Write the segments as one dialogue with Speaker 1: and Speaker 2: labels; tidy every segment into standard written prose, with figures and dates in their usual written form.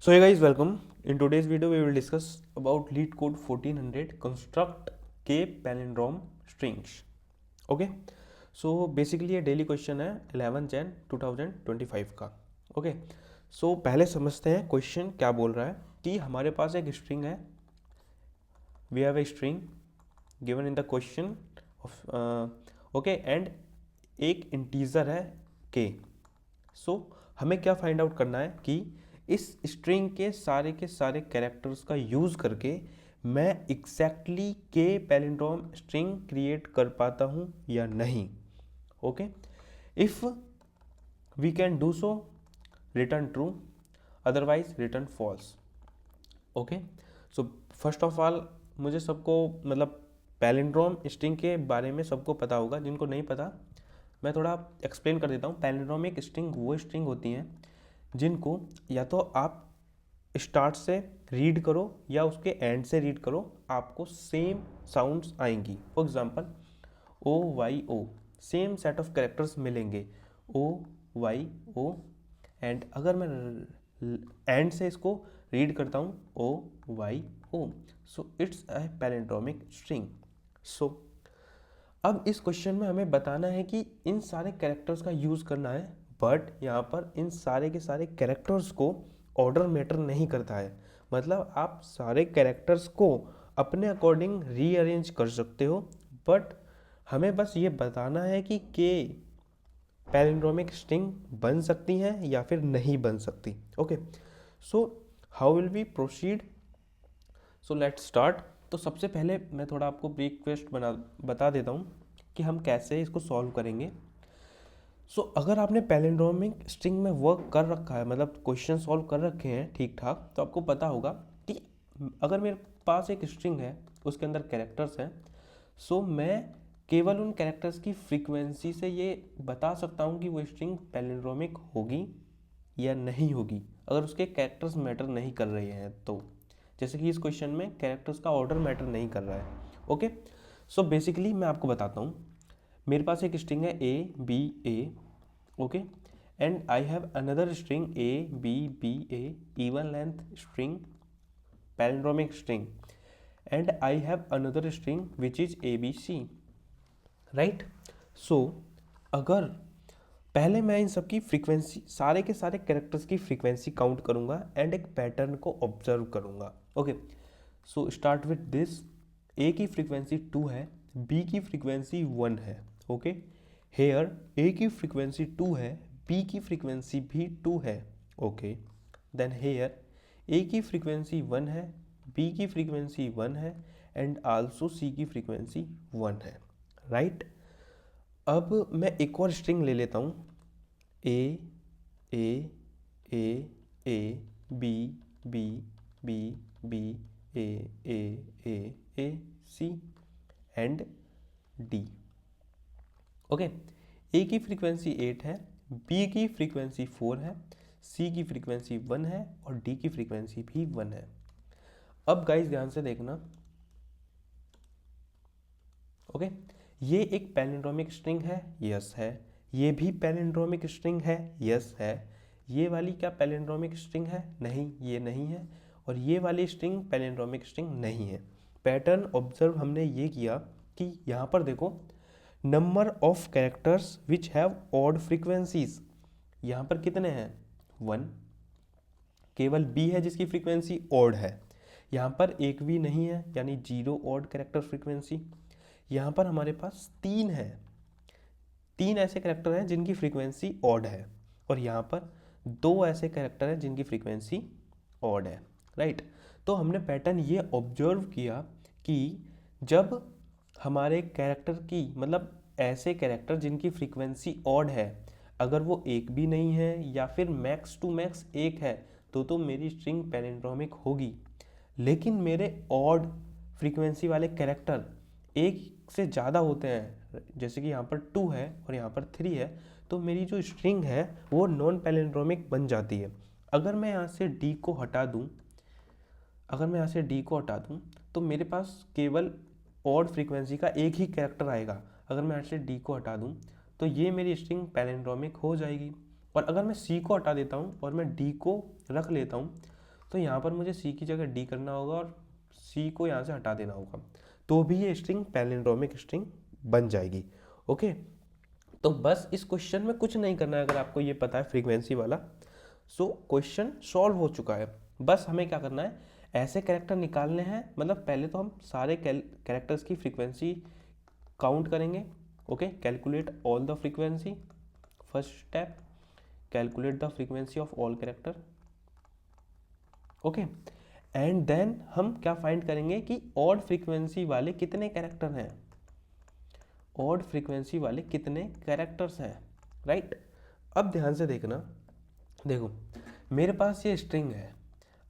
Speaker 1: So hey guys, welcome. In today's video, we will discuss about LeetCode 1400 construct k palindrome strings. Okay. So basically ये daily question है 11 जैन 2025 का. Okay. सो पहले समझते हैं question क्या बोल रहा है कि हमारे पास एक स्ट्रिंग है. We have a string given in the question of okay and एक इंटीजर है k. सो हमें क्या फाइंड आउट करना है कि इस स्ट्रिंग के सारे कैरेक्टर्स का यूज़ करके मैं एग्जैक्टली के पैलिंड्रोम स्ट्रिंग क्रिएट कर पाता हूँ या नहीं. Okay. If we can do so return true, otherwise return false. Okay. So first of all मुझे सबको मतलब पैलिंड्रोम स्ट्रिंग के बारे में सबको पता होगा. जिनको नहीं पता मैं थोड़ा एक्सप्लेन कर देता हूँ. पैलिंड्रोमिक स्ट्रिंग वो स्ट्रिंग होती हैं जिनको या तो आप स्टार्ट से रीड करो या उसके एंड से रीड करो, आपको सेम साउंड्स आएंगी. For example O Y O, same set of characters मिलेंगे ओ वाई ओ. एंड अगर मैं एंड से इसको रीड करता हूँ O Y O, so it's a palindromic string. So अब इस क्वेश्चन में हमें बताना है कि इन सारे कैरेक्टर्स का यूज़ करना है, बट यहाँ पर इन सारे के सारे कैरेक्टर्स को ऑर्डर मैटर नहीं करता है. मतलब आप सारे कैरेक्टर्स को अपने अकॉर्डिंग रीअरेंज कर सकते हो, बट हमें बस ये बताना है कि पैलिंड्रोमिक स्ट्रिंग बन सकती हैं या फिर नहीं बन सकती. Okay. So how will we proceed? So let's start. तो सबसे पहले मैं थोड़ा आपको रिक्वेस्ट बता देता हूँ कि हम कैसे इसको सॉल्व करेंगे. सो अगर आपने पैलिंड्रोमिक स्ट्रिंग में वर्क कर रखा है, मतलब क्वेश्चन सॉल्व कर रखे हैं ठीक ठाक, तो आपको पता होगा कि अगर मेरे पास एक स्ट्रिंग है उसके अंदर कैरेक्टर्स हैं, सो मैं केवल उन कैरेक्टर्स की फ्रीक्वेंसी से ये बता सकता हूँ कि वो स्ट्रिंग पैलिंड्रोमिक होगी या नहीं होगी, अगर उसके कैरेक्टर्स मैटर नहीं कर रहे हैं तो. जैसे कि इस क्वेश्चन में कैरेक्टर्स का ऑर्डर मैटर नहीं कर रहा है. ओके. सो बेसिकली मैं आपको बताता हूँ. मेरे पास एक स्ट्रिंग है A B A. Okay. And I have another string A B B A, even length string, palindromic string. And I have another string which is A B C. Right. So अगर पहले मैं इन सब की frequency, सारे के सारे characters की frequency count करूंगा एंड एक पैटर्न को ऑब्जर्व करूंगा. Okay. So start with this. A की फ्रीक्वेंसी 2 है, बी की फ्रीक्वेंसी 1 है. ओके. हेयर ए की फ्रीक्वेंसी 2 है, बी की फ्रीक्वेंसी भी 2 है. ओके. देन हेयर ए की फ्रीक्वेंसी 1 है, बी की फ्रीक्वेंसी 1 है एंड आल्सो सी की फ्रीक्वेंसी 1 है. राइट. अब मैं एक और स्ट्रिंग ले लेता हूँ. A A A A B B B B A A A A C and D. Okay. A की फ्रीक्वेंसी 8 है, बी की फ्रीक्वेंसी 4 है, सी की फ्रीक्वेंसी 1 है और डी की फ्रीक्वेंसी भी 1 है. अब गाइस ध्यान से देखना. ओके. ये एक पैलिंड्रोमिक स्ट्रिंग है, यस है. ये भी पैलिंड्रोमिक स्ट्रिंग है, यस है. ये वाली क्या पैलिंड्रोमिक स्ट्रिंग है? नहीं, ये नहीं है. और ये वाली स्ट्रिंग पैलिंड्रोमिक स्ट्रिंग नहीं है. पैटर्न ऑब्जर्व हमने ये किया कि यहाँ पर देखो, number of characters which have odd frequencies, यहाँ पर कितने हैं? 1. केवल बी है जिसकी फ्रीक्वेंसी ऑड है. यहाँ पर एक भी नहीं है, यानी 0 ऑड कैरेक्टर फ्रीक्वेंसी. यहाँ पर हमारे पास 3 है, 3 ऐसे कैरेक्टर हैं जिनकी फ्रीक्वेंसी ऑड है. और यहाँ पर 2 ऐसे कैरेक्टर हैं जिनकी फ्रीक्वेंसी ऑड है. राइट. तो हमने पैटर्न ये ऑब्जर्व किया कि जब हमारे कैरेक्टर की, मतलब ऐसे कैरेक्टर जिनकी फ्रीक्वेंसी ऑड है, अगर वो एक भी नहीं है या फिर मैक्स टू मैक्स एक है, तो मेरी स्ट्रिंग पैलिंड्रोमिक होगी. लेकिन मेरे ऑड फ्रीक्वेंसी वाले कैरेक्टर एक से ज़्यादा होते हैं, जैसे कि यहाँ पर 2 है और यहाँ पर 3 है, तो मेरी जो स्ट्रिंग है वो नॉन पैलिंड्रोमिक बन जाती है. अगर मैं यहाँ से डी को हटा दूँ, तो मेरे पास केवल ऑड फ्रीक्वेंसी का एक ही कैरेक्टर आएगा. अगर मैं यहाँ से डी को हटा दूँ तो ये मेरी स्ट्रिंग पैलिंड्रोमिक हो जाएगी. और अगर मैं सी को हटा देता हूँ और मैं डी को रख लेता हूँ, तो यहाँ पर मुझे सी की जगह डी करना होगा और सी को यहाँ से हटा देना होगा, तो भी ये स्ट्रिंग पैलिंड्रोमिक स्ट्रिंग बन जाएगी। ओके, तो बस इस क्वेश्चन में कुछ नहीं करना है, अगर आपको ये पता है फ्रीक्वेंसी वाला, सो क्वेश्चन सॉल्व हो चुका है। बस हमें क्या करना है, ऐसे कैरेक्टर निकालने हैं, मतलब पहले तो हम सारे कैरेक्टर्स की फ्रीक्वेंसी काउंट करेंगे। Okay, calculate all the frequency, first step calculate the frequency of all character. Okay, and then हम क्या फाइंड करेंगे कि ऑड फ्रीक्वेंसी वाले कितने कैरेक्टर हैं, ऑड फ्रीक्वेंसी वाले कितने कैरेक्टर्स हैं, राइट। अब ध्यान से देखना, देखो मेरे पास ये स्ट्रिंग है,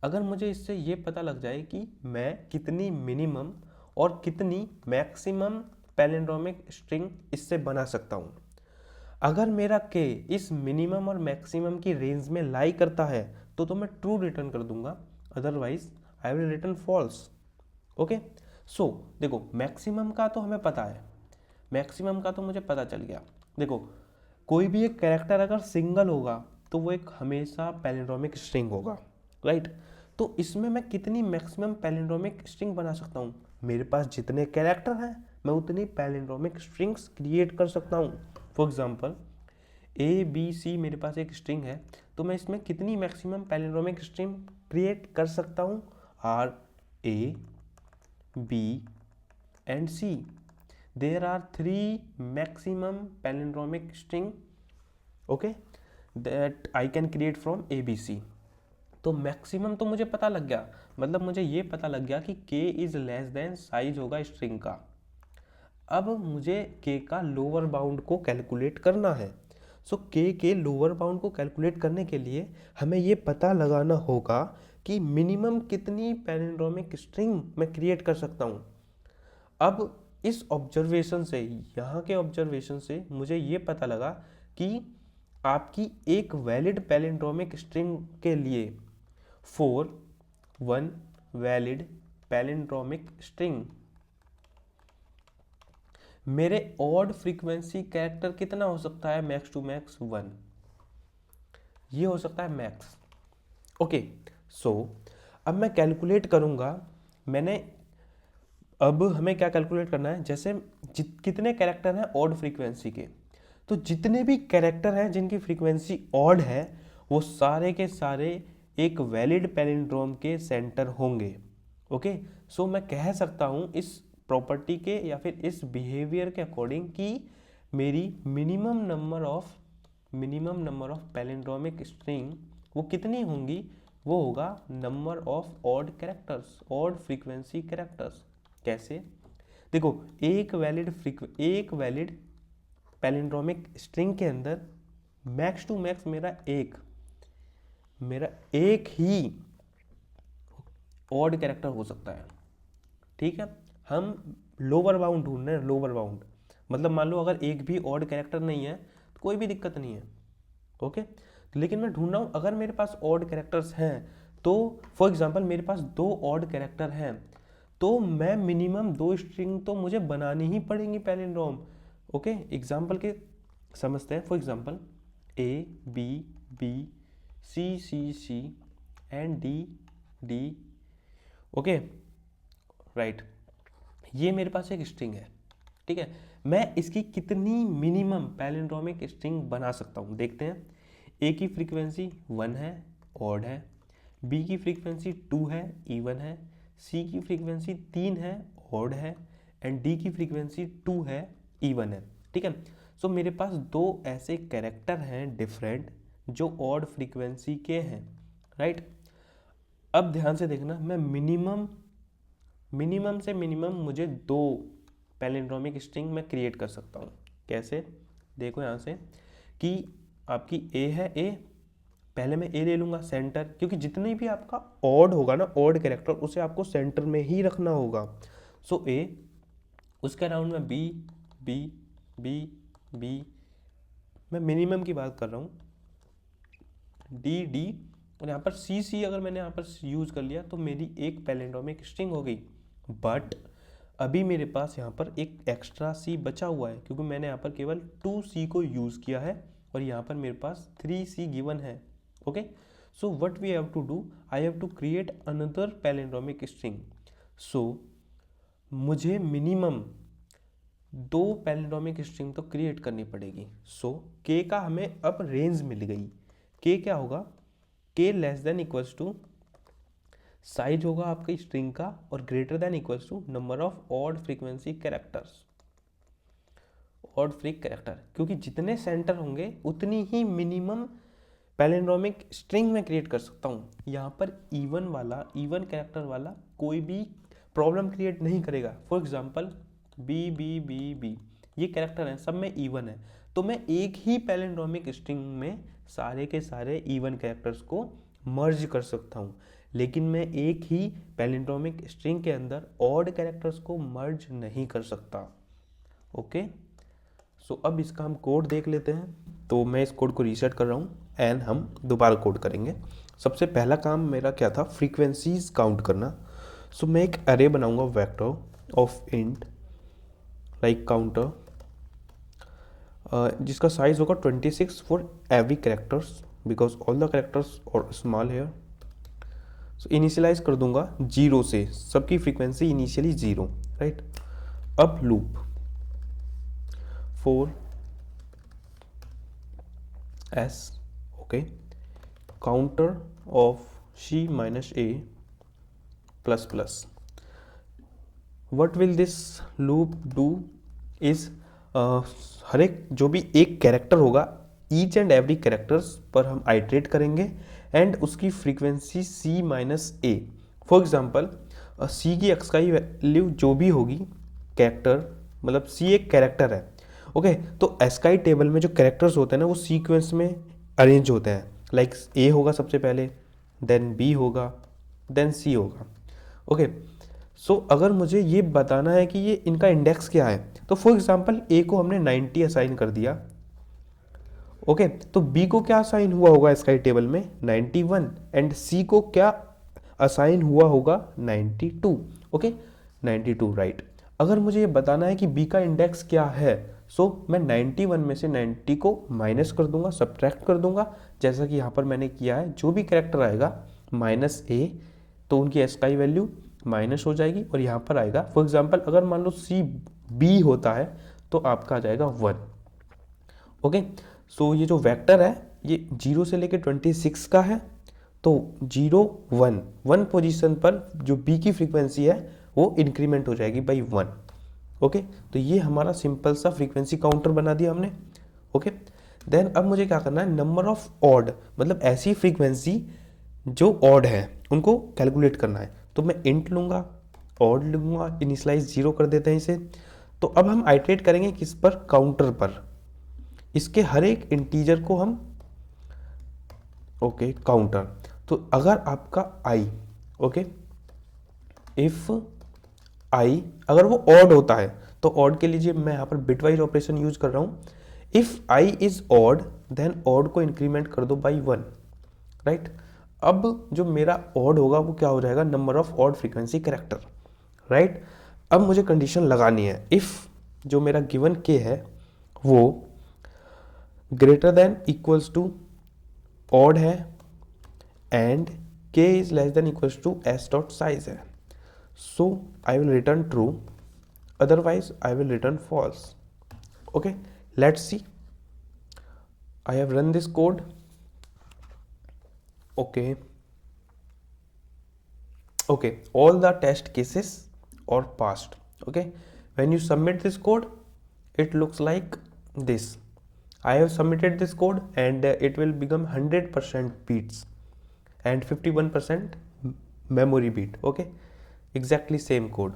Speaker 1: अगर मुझे इससे ये पता लग जाए कि मैं कितनी मिनिमम और कितनी मैक्सिमम पैलिंड्रोमिक स्ट्रिंग इससे बना सकता हूँ, अगर मेरा k इस मिनिमम और मैक्सिमम की रेंज में लाई करता है तो मैं ट्रू रिटर्न कर दूंगा, otherwise I will return false. Okay, so देखो मैक्सिमम का तो हमें पता है, मैक्सिमम का तो मुझे पता चल गया। देखो कोई भी एक कैरेक्टर अगर सिंगल होगा तो वो एक हमेशा पैलिंड्रोमिक स्ट्रिंग होगा, राइट। तो इसमें मैं कितनी मैक्सिमम पैलिंड्रोमिक स्ट्रिंग बना सकता हूँ, मेरे पास जितने कैरेक्टर हैं मैं उतनी पैलिंड्रोमिक स्ट्रिंग्स क्रिएट कर सकता हूँ। फॉर एग्जांपल ABC मेरे पास एक स्ट्रिंग है, तो मैं इसमें कितनी मैक्सिमम पैलिंड्रोमिक स्ट्रिंग क्रिएट कर सकता हूँ, RA B and C, there are 3 maximum palindromic string, okay, that I can create from ABC। तो मैक्सिमम तो मुझे पता लग गया, मतलब मुझे ये पता लग गया कि k is less than size होगा स्ट्रिंग का। अब मुझे k का लोअर बाउंड को कैलकुलेट करना है। सो k के लोअर बाउंड को कैलकुलेट करने के लिए हमें ये पता लगाना होगा कि मिनिमम कितनी पैलिंड्रोमिक स्ट्रिंग मैं क्रिएट कर सकता हूँ। अब इस ऑब्जर्वेशन से, यहाँ के ऑब्जर्वेशन से मुझे ये पता लगा कि आपकी एक वैलिड पैलिंड्रोमिक स्ट्रिंग के लिए फॉर 1 वैलिड पैलिंड्रोमिक स्ट्रिंग मेरे ऑड फ्रीक्वेंसी कैरेक्टर कितना हो सकता है, मैक्स टू मैक्स 1, ये हो सकता है मैक्स। ओके, सो अब मैं कैलकुलेट करूंगा, अब हमें क्या कैलकुलेट करना है, जैसे कितने कैरेक्टर हैं ऑड फ्रीक्वेंसी के, तो जितने भी कैरेक्टर हैं जिनकी फ्रीक्वेंसी ऑड है वो सारे के सारे एक वैलिड पैलिंड्रोम के सेंटर होंगे। ओके, सो मैं कह सकता हूँ इस प्रॉपर्टी के या फिर इस बिहेवियर के अकॉर्डिंग कि मेरी minimum number of palindromic string वो कितनी होंगी, वो होगा number of odd characters, odd frequency characters. कैसे, देखो एक वैलिड पैलिंड्रोमिक स्ट्रिंग के अंदर मैक्स टू मैक्स मेरा एक ही ऑड कैरेक्टर हो सकता है। ठीक है, हम लोअर बाउंड ढूंढ रहे हैं, लोअर बाउंड मतलब मान लो अगर एक भी ऑड कैरेक्टर नहीं है तो कोई भी दिक्कत नहीं है। ओके, लेकिन मैं ढूंढ रहा हूँ अगर मेरे पास ऑड कैरेक्टर्स हैं, तो फॉर एग्जांपल मेरे पास 2 ऑड कैरेक्टर हैं, तो मैं मिनिमम 2 स्ट्रिंग तो मुझे बनानी ही पड़ेंगी पैलिंड्रोम। ओके, एग्जांपल के समझते हैं। For example A B C and D। Okay, right, ये मेरे पास एक स्ट्रिंग है। ठीक है, मैं इसकी कितनी मिनिमम पैलिंड्रोमिक स्ट्रिंग बना सकता हूँ, देखते हैं। A की फ्रीक्वेंसी 1 है, ऑड है। B की फ्रीक्वेंसी 2 है, इवन है। C की फ्रीक्वेंसी 3 है, ऑड है। एंड D की फ्रीक्वेंसी 2 है, इवन है। ठीक है, सो मेरे पास 2 ऐसे कैरेक्टर हैं डिफरेंट जो ऑड फ्रीक्वेंसी के हैं, राइट। अब ध्यान से देखना, मैं मिनिमम से मिनिमम मुझे 2 पैलिंड्रोमिक स्ट्रिंग मैं क्रिएट कर सकता हूँ। कैसे, देखो यहाँ से कि आपकी A है, A पहले मैं A ले लूँगा सेंटर, क्योंकि जितनी भी आपका ऑड होगा ना, ऑड कैरेक्टर, उसे आपको सेंटर में ही रखना होगा। सो A, उसके अराउंड में B, मैं मिनिमम की बात कर रहा हूँ, D, और यहाँ पर C अगर मैंने यहाँ पर यूज़ कर लिया तो मेरी एक पैलिंड्रोमिक स्ट्रिंग हो गई। बट अभी मेरे पास यहाँ पर एक एक्स्ट्रा C बचा हुआ है, क्योंकि मैंने यहाँ पर केवल 2C को यूज़ किया है और यहाँ पर मेरे पास 3C गिवन है। Okay, So what we have to do, I have to create another palindromic string. So मुझे मिनिमम 2 पैलिंड्रोमिक स्ट्रिंग तो क्रिएट करनी पड़ेगी. सो k का हमें अब रेंज मिल गई. k क्या होगा, k less than equals to size होगा आपके स्ट्रिंग का और greater than equals to number of odd frequency characters. Odd freq character, क्योंकि जितने सेंटर होंगे उतनी ही मिनिमम पैलिंड्रोमिक स्ट्रिंग में क्रिएट कर सकता हूँ. यहाँ पर इवन कैरेक्टर वाला कोई भी प्रॉब्लम क्रिएट नहीं करेगा. For example B B B B ये कैरेक्टर हैं, सब में इवन है, तो मैं एक ही पैलिंड्रोमिक स्ट्रिंग में सारे के सारे इवन कैरेक्टर्स को मर्ज कर सकता हूँ. लेकिन मैं एक ही पैलिंड्रोमिक स्ट्रिंग के अंदर ऑड कैरेक्टर्स को मर्ज नहीं कर सकता. ओके, सो अब इसका हम कोड देख लेते हैं. तो मैं इस कोड को रीसेट कर रहा हूँ एंड हम दोबारा कोड करेंगे. सबसे पहला काम मेरा क्या था, फ्रीक्वेंसीज काउंट करना. सो मैं एक अरे बनाऊंगा vector of int like counter, जिसका साइज होगा 26 for every characters because all the characters और स्मॉल हेयर. सो इनिशियलाइज कर दूंगा 0 से, सबकी फ्रीक्वेंसी इनिशियली 0, राइट. अब loop for s, okay, counter of c minus a plus plus. What will this loop do is हर एक जो भी एक कैरेक्टर होगा, ईच एंड एवरी कैरेक्टर्स पर हम आइट्रेट करेंगे एंड उसकी frequency c minus a. For example c की एक्सकाई वैल्यू जो भी होगी कैरेक्टर, मतलब c एक कैरेक्टर है. ओके, तो एस्काई टेबल में जो कैरेक्टर्स होते हैं ना वो सीक्वेंस में अरेंज होते हैं. लाइक ए होगा सबसे पहले, देन बी होगा, देन सी होगा. ओके, सो अगर मुझे ये बताना है कि ये इनका इंडेक्स क्या है, तो फॉर एग्जांपल ए को हमने 90 असाइन कर दिया. ओके, तो बी को क्या असाइन हुआ होगा एस्काई टेबल में 91 एंड सी को क्या असाइन हुआ होगा 92. Okay, 92, right. अगर मुझे ये बताना है कि बी का इंडेक्स क्या है, सो मैं 91 में से 90 को माइनस कर दूंगा, सब्ट्रैक्ट कर दूंगा, जैसा कि यहाँ पर मैंने किया है. जो भी कैरेक्टर आएगा माइनस ए, तो उनकी एस्काई वैल्यू माइनस हो जाएगी और यहाँ पर आएगा. फॉर एग्जांपल अगर मान लो सी बी होता है तो आपका आ जाएगा 1. ओके, सो ये जो वेक्टर है ये 0 से लेके 26 का है, तो 0 1 पोजीशन पर जो बी की फ्रीक्वेंसी है वो इंक्रीमेंट हो जाएगी बाई 1. ओके, तो ये हमारा सिंपल सा फ्रीक्वेंसी काउंटर बना दिया हमने. ओके, देन अब मुझे क्या करना है, नंबर ऑफ ऑड, मतलब ऐसी फ्रीक्वेंसी जो ऑड है उनको कैलकुलेट करना है. तो मैं इंट लूँगा, ऑड लूँगा, इनिशियलाइज 0 कर देते हैं इसे. तो अब हम आइट्रेट करेंगे किस पर, काउंटर पर. इसके हर एक इंटीजर को हम ओके काउंटर. तो अगर आपका आई, ओके, इफ आई अगर वो ऑड होता है तो ऑड के लिए मैं यहाँ पर बिटवाइज ऑपरेशन यूज कर रहा हूँ. If I is odd then odd को इंक्रीमेंट कर दो बाई 1, राइट. अब जो मेरा ऑड होगा वो क्या हो जाएगा, number of odd frequency character, right. अब मुझे कंडीशन लगानी है, इफ जो मेरा गिवन के है वो greater than equals to odd है and K is less than equals to S dot size है. So I will return true, otherwise I will return false. Okay, let's see. I have run this code. Okay, all the test cases are passed. Okay, when you submit this code it looks like this. I have submitted this code and it will become 100% beats and 51% memory beat. Okay, exactly same code.